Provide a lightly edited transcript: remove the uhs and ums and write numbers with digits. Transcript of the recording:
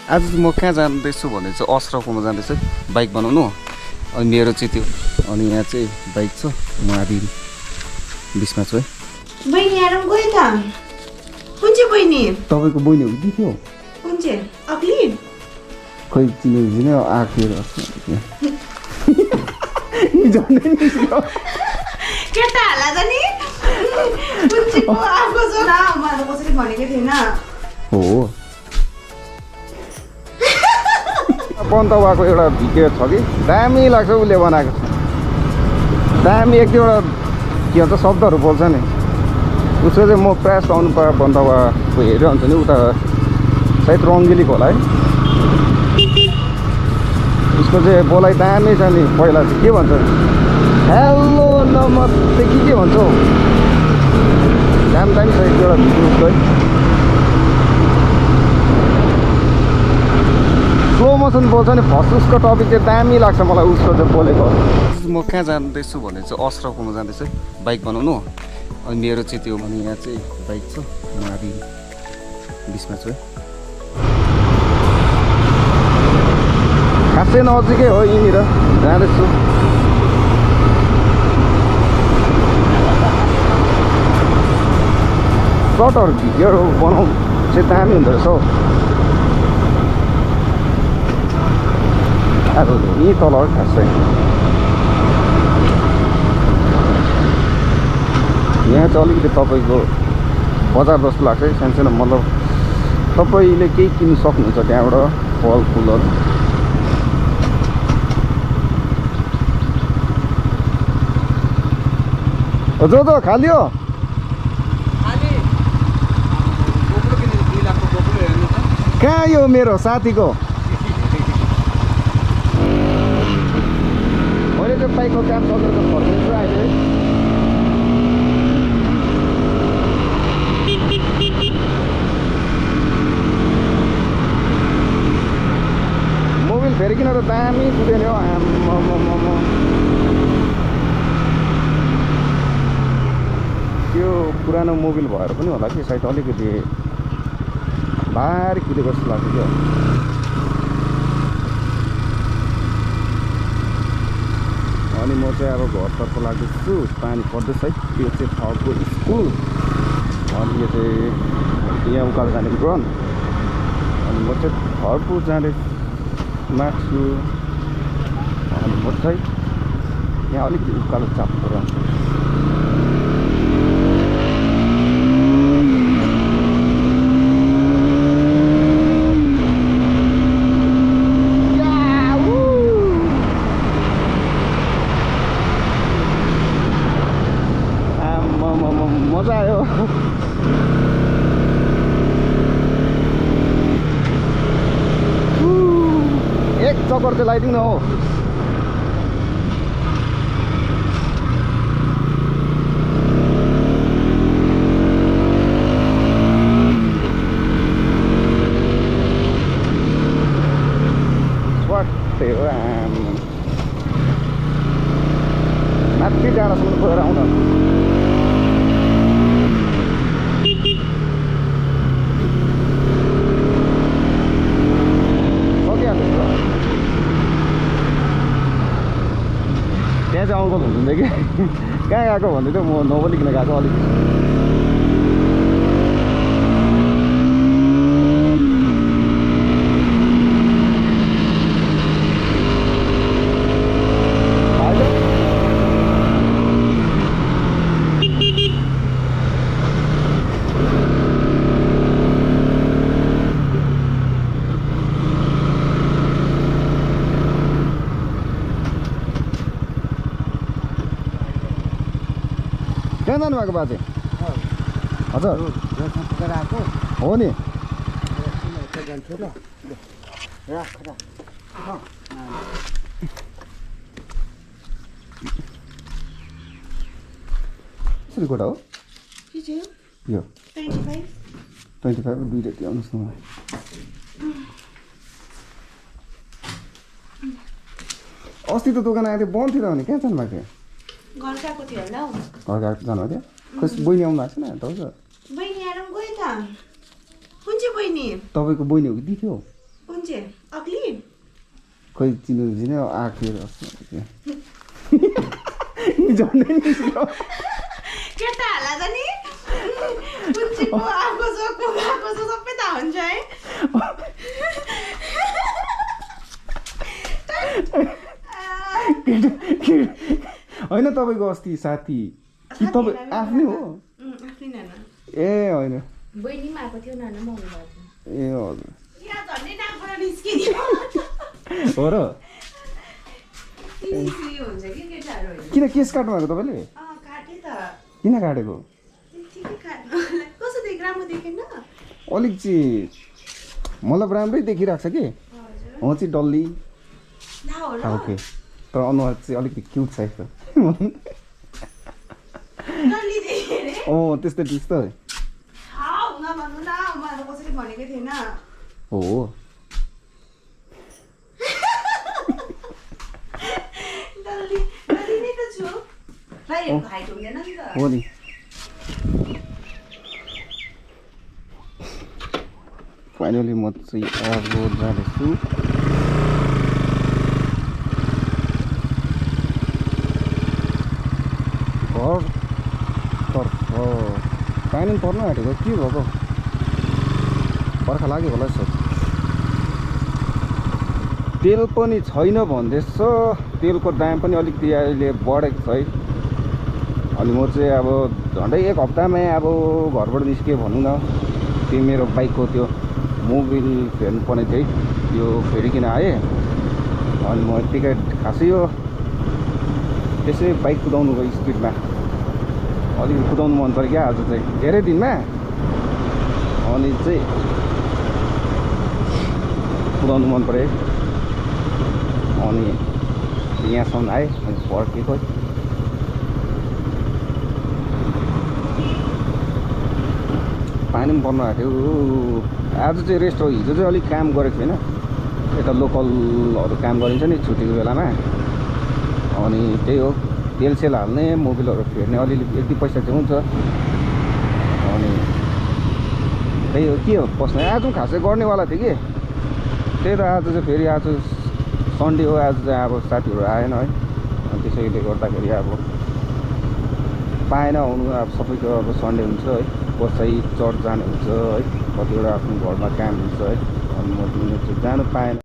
आज म कहाँ जाँदैछु भने चाहिँ अस्रफमा जाँदैछु बाइक बनाउनु। अनि मेरो चाहिँ त्यो अनि यहाँ चाहिँ बाइक छ, म आधी बिचमा छु है। बहिनी आएर गयो त। कुन चाहिँ बहिनी? तपाईँको बहिनी हो कि थियो? कुन चाहिँ? अग्ली? खै चिने आँखेर केटा हाला त नि? कुन चाहिँ को आएको छ र? मलाई कसैले भनेकै थिएन। हो पन्तवाको एउटा भिडियो छ कि दामी लाग्छ उसले बनाएको। दामी एक दुईवटा के भन्छ शब्दहरू बोल्छ नि उसको चाहिँ। म प्रायः आउनु पर्यो पन्तवाको हेऱ्यो हुन्छ नि उता सायद रङ्गिलीको होला है। उसको चाहिँ बोलाइ दामी छ नि। पहिला चाहिँ के भन्छ हेलो नमस्ते के भन्छ हौ दामी दामी छ एक दुईवटा भिडियो उसको है। स्लो मोसन बोल्छ नि फर्स्ट उसको टपिक चाहिँ दामी लाग्छ मलाई उसको चाहिँ बोलेको। म कहाँ जाँदैछु भने चाहिँ अस्रफमा जाँदैछु बाइक बनाउनु। अनि मेरो चाहिँ त्यो भने यहाँ चाहिँ बाइक छ, म आधी बिचमा छु है। खासै नजिकै हो यहीँनिर जाँदैछु। सर्टहरू भिडियोहरू बनाउनु चाहिँ दामी हुँदो रहेछ हौ। यहीँ तल खासै यहाँ चाहिँ अलिकति तपाईँको बजार जस्तो लाग्छ है। सानो मतलब तपाईँले केही किन्नु सक्नुहुन्छ त्यहाँबाट फलफुलहरू। जो त खाली हो कहाँ यो मेरो साथीको मैले त्यो बाइकको क्याब सकेर फर्किन्छु अहिले। मोबिल फेरिकन त दामी कुद्यो नि हौ आम्मामामा। त्यो पुरानो मोबिल भएर पनि होला कि सायद अलिकति भारी कुदेको जस्तो लाग्छ क्या। अनि म चाहिँ अब घरतर्फ लाग्दैछु। पानी पर्दैछ है। यो चाहिँ ठाउँको स्कुल। अनि यो चाहिँ यहाँ उकालो जाने ग्राउन्ड। अनि म चाहिँ घरपुर जाने माग्छु। अनि म चाहिँ यहाँ अलिकति उकालो चाप्पो रहन्छ। मजा आयो। एक चक्कर चाहिँ लगाइदिउँ न हो। माथि डाँडासम्म गएर आउन त्यहाँ चाहिँ अङ्कल हुनुहुन्थ्यो कि कहाँ गएको भन्दै थियो। म नबोलिकन गएको अलिकति। कहाँ जानुभएको बाजे? हजुर हो नि। कसरी गोटा हो यो? 25 दुईवटा त्यो आउनुहोस् न मलाई। अस्ति त दोकान आएको थियो बन्द थियो त भने कहाँ जानुभएको थियो? घर गएको थियो होला हौ। घर गएको जानुभएको थियो? खै बहिनी आउनु भएको छैन तपाईँको? बहिनी आएर गयो त। कुन चाहिँ बहिनी? तपाईँको बहिनी हो कि दी थियो? कुन कुन चाहिँ अग्ली खोइ चिन्नु चिन्यो आँखेर झन्डै नि केटाहरूलाई त नि कुन चाहिँ को आएको छ को आएको छ सबै थाहा हुन्छ है होइन तपाईँको अस्ति साथी कि तपाईँ आफ्नै हो आफ्नै नाना ए होइन बहिनी पनि आएको थियो नाना पनि आउनु भएको थियो ए हजुर यहाँ झन्डै नाकबाट निस्किदियो हो र निस्कियो हुन्छ कि केटाहरू होइन किन केस काट्नु भएको तपाईँले काटेँ त किन काटेको त्यतिकै काट्नु कस्तो देख राम्रो देखेन अलिक चाहिँ मतलब राम्रै देखिरहेको छ कि हजुर म चाहिँ डल्ली ला हो र ओके तर अनुहार चाहिँ अलिकति क्युट छ यस्तो डल्ली देखेँ अरे त्यस्तै त्यस्तै हुन भन्नु न मैले कसैले भनेकै थिएन हो डल्ली डल्ली नै त छु भाइहरूको हाइट हुँदैन नि त हो नि फाइनली म चाहिँ अब जाँदैछु घरतर्फ पानी पर्न आँटेको के भएको बर्खा लाग्यो होला सर तेल पनि छैन भन्दैछ तेलको दाम पनि अलिकति अहिले बढेको छ है अनि म चाहिँ अब झन्डै एक हप्तामै अब घरबाट निस्केँ भनौँ न त्यो मेरो बाइकको त्यो मोबिल फेर्नु पर्ने थियो यो फेरिकन आएँ अनि म यत्तिकै खासै यो त्यसै बाइक कुदाउनुको स्पिडमा अलिकति कुदाउनु मन पऱ्यो क्या आज चाहिँ धेरै दिनमा अनि चाहिँ कुदाउनु मन पऱ्यो अनि यहाँसम्म आएँ अनि फर्केको पानी पनि पर्नु आएको थियो आज चाहिँ रेस्ट हो हिजो चाहिँ अलिक काम गरेको थिएन यता लोकलहरू काम गरिन्छ नि छुट्टीको बेलामा अनि त्यही हो तेल सेल हाल्ने मोबिलहरू फेर्ने अलिअलि एक दुई पैसा चाहिँ हुन्छ अनि त्यही हो के हो बस्ने आज पनि खासै गर्नेवाला थियो कि त्यही त आज चाहिँ फेरि आज सन्डे हो आज चाहिँ अब साथीहरू आएन है अनि त्यसैले गर्दाखेरि अब पाएन आउनु अब सबैको अब सन्डे हुन्छ है कसै चर्च जाने हुन्छ है कतिवटा आफ्नो घरमा काम हुन्छ है अनि म चाहिँ जानु पाएन